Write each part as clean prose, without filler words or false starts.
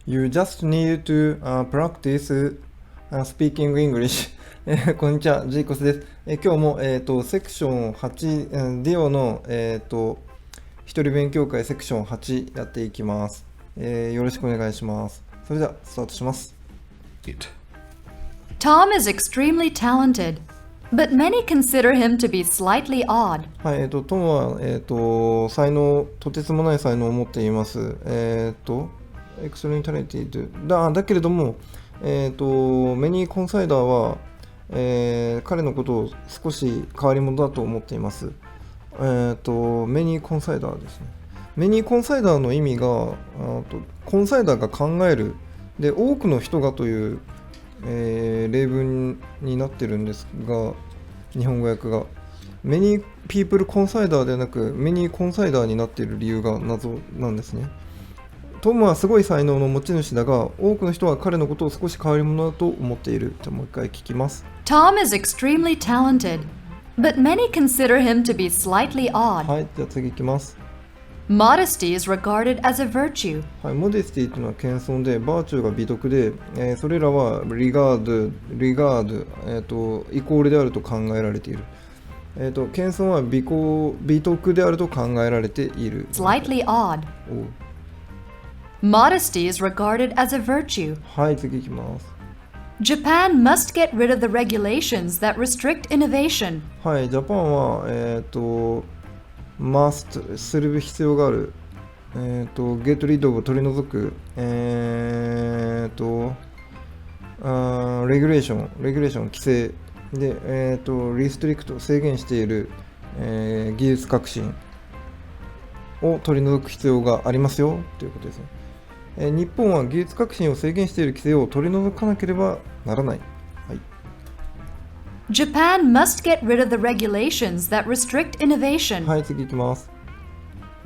You just need to practice speaking English こんにちは、ジーコスです。今日も、セクション8、ディオの、一人勉強会セクション8やっていきます。よろしくお願いします。それではスタートします。Tom is extremely talented, but many consider him to be slightly odd. はい、トムは、とてつもない才能を持っています。extremely talented だけれども、メニーコンサイダーは、彼のことを少し変わり者だと思っています。メニーコンサイダーですね。メニーコンサイダーの意味が、コンサイダーが考える。で、多くの人がという、例文になってるんですが、日本語訳が。メニーピープルコンサイダーではなく、メニーコンサイダーになっている理由が謎なんですね。トムはすごい才能の持ち主だが、多くの人は彼のことを少し変わり者だと思っている。じゃあもう一回聞きます。Tom is extremely talented, but many consider him to be slightly odd. はい、じゃあ次いきます。Modesty is regarded as a virtue. はい、モデスティというのは謙遜で、バーチューが美徳で、それらはリガード、イコールであると考えられている。謙遜は美徳であると考えられている。Slightly odd. Modesty is regarded as a virtue. はい、次いきます。Japan must get rid of the regulations that restrict innovation. はい、ジャパンは、must する必要がある。get rid of 取り除く。レギュレーション、規制。で、restrict 制限している、技術革新を取り除く必要がありますよということですね。日本は技術革新を制限している規制を取り除かなければならない。はい、Japan must get rid of the regulations that restrict innovation. はい、次いきます。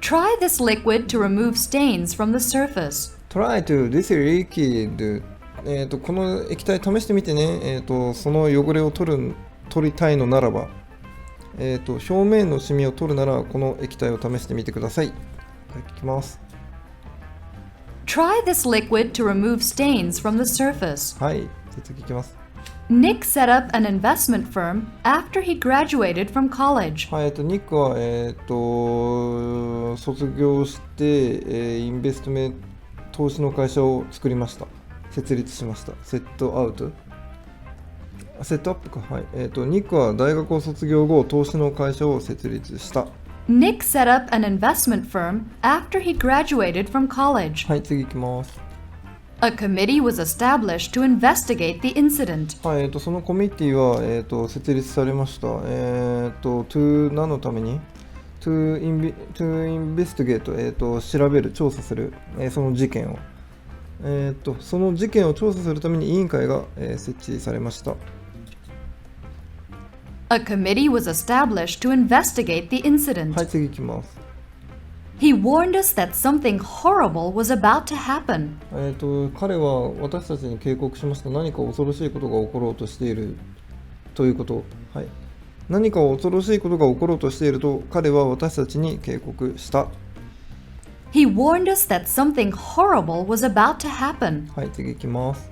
Try this liquid to remove stains from the surface. Try to this liquid この液体試してみてね。その汚れを取りたいのならば、表面のシミを取るならこの液体を試してみてください。はい、いきます。Try this liquid to remove stains from the surface. はい、次いきます。Nick set up an investment firm after he graduated from college. はい、ニックは、卒業して、インベストメント投資の会社を設立しました。セットアップか。はい、ニックは大学を卒業後、投資の会社を設立した。Nick set up an investment firm after he graduated from college. はい、次いきます。A committee was established to investigate the incident. はい、そのコミッティは、設立されました。to 何のために to investigate、調べる、調査する、その事件を。その事件を調査するために委員会が、設置されました。A committee was established to investigate the incident. はい、次いきます。He warned us that something horrible was about to happen. 彼は私たちに警告しました。何か恐ろしいことが起ころうとしているということ。はい、何か恐ろしいことが起ころうとしていると彼は私たちに警告した。He warned us that something horrible was about to happen. はい、次いきます。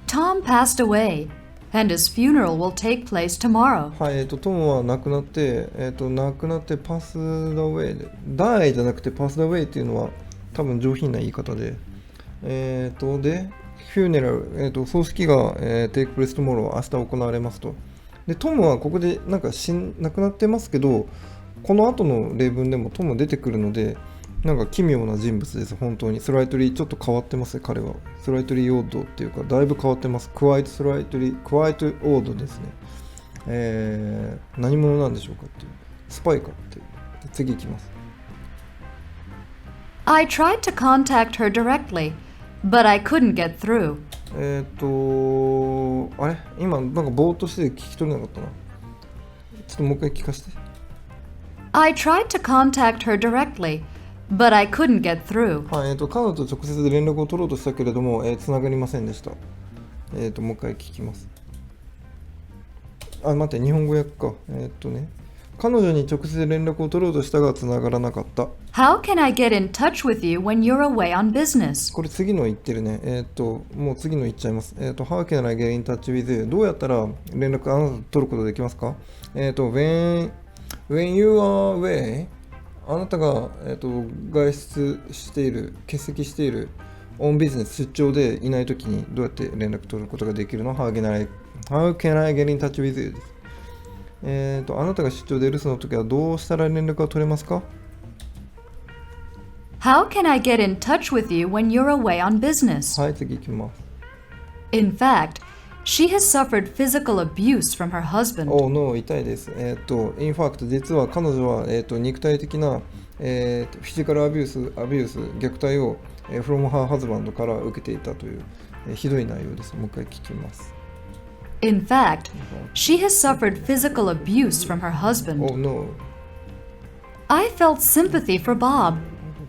Tom passed away, and his funeral will take place tomorrow. はい、トムは亡くなって、passed away で、die じゃなくて passed away っていうのは多分上品な言い方で、で、funeral、葬式が、take place tomorrow 明日行われますと。で、トムはここで亡くなってますけど、この後の例文でもトム出てくるので、なんか奇妙な人物です。本当にスライトリーちょっと変わってますね。彼はスライトリーオードっていうかだいぶ変わってます。クワイトオードですね。何者なんでしょうかっていう、スパイかっていう。次いきます。 I tried to contact her directly, but I couldn't get through. あれ今なんかぼーっとして聞き取れなかったな。ちょっともう一回聞かせて。 I tried to contact her directly,But I couldn't get through. はい、彼女と直接連絡を取ろうとしたけれども、つながりませんでした。もう一回聞きます。あ、待って、日本語訳か。彼女に直接連絡を取ろうとしたが繋がらなかった。How can I get in touch with you when you're away on business? これ次の言ってるね。もう次の言っちゃいます。How can I get in touch with you? どうやったら連絡あなたと取ることできますか？when you are away あなたが、外出している、欠席しているon business 出張でいないときにどうやって連絡取ることができるの？ How can I get in touch with you? です。あなたが出張で留守の時はどうしたら連絡が取れますか？ How can I get in touch with you when you're away on business? はい、次行きます。In fact, she has suffered physical abuse from her husband. Oh no、痛いです。in fact、実は彼女は、肉体的な、フィジカルアビュース、虐待を、from her husband から受けていたという、ひどい内容です。もう一回聞きます。In fact, she has suffered physical abuse from her husband. Oh no。I felt sympathy for Bob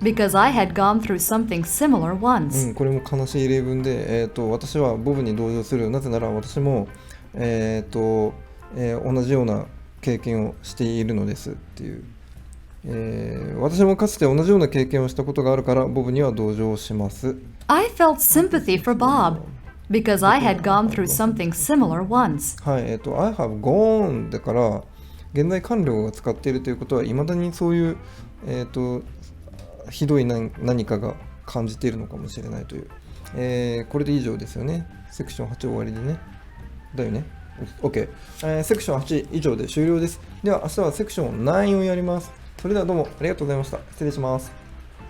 because I had gone through something similar once. これも悲しい例文で、私はボブに同情する。なぜなら私も、同じような経験をしているのですっていう。私もかつて同じような経験をしたことがあるからボブには同情します。I felt sympathy for Bob because I had gone through something similar once. はい、I have gone だから現在完了が使っているということはいまだにそういう、ひどい何かが感じているのかもしれないという、これで以上ですよね。セクション8終わりでね。だよね。OK、セクション8以上で終了です。では明日はセクション9をやります。それではどうもありがとうございました。失礼します。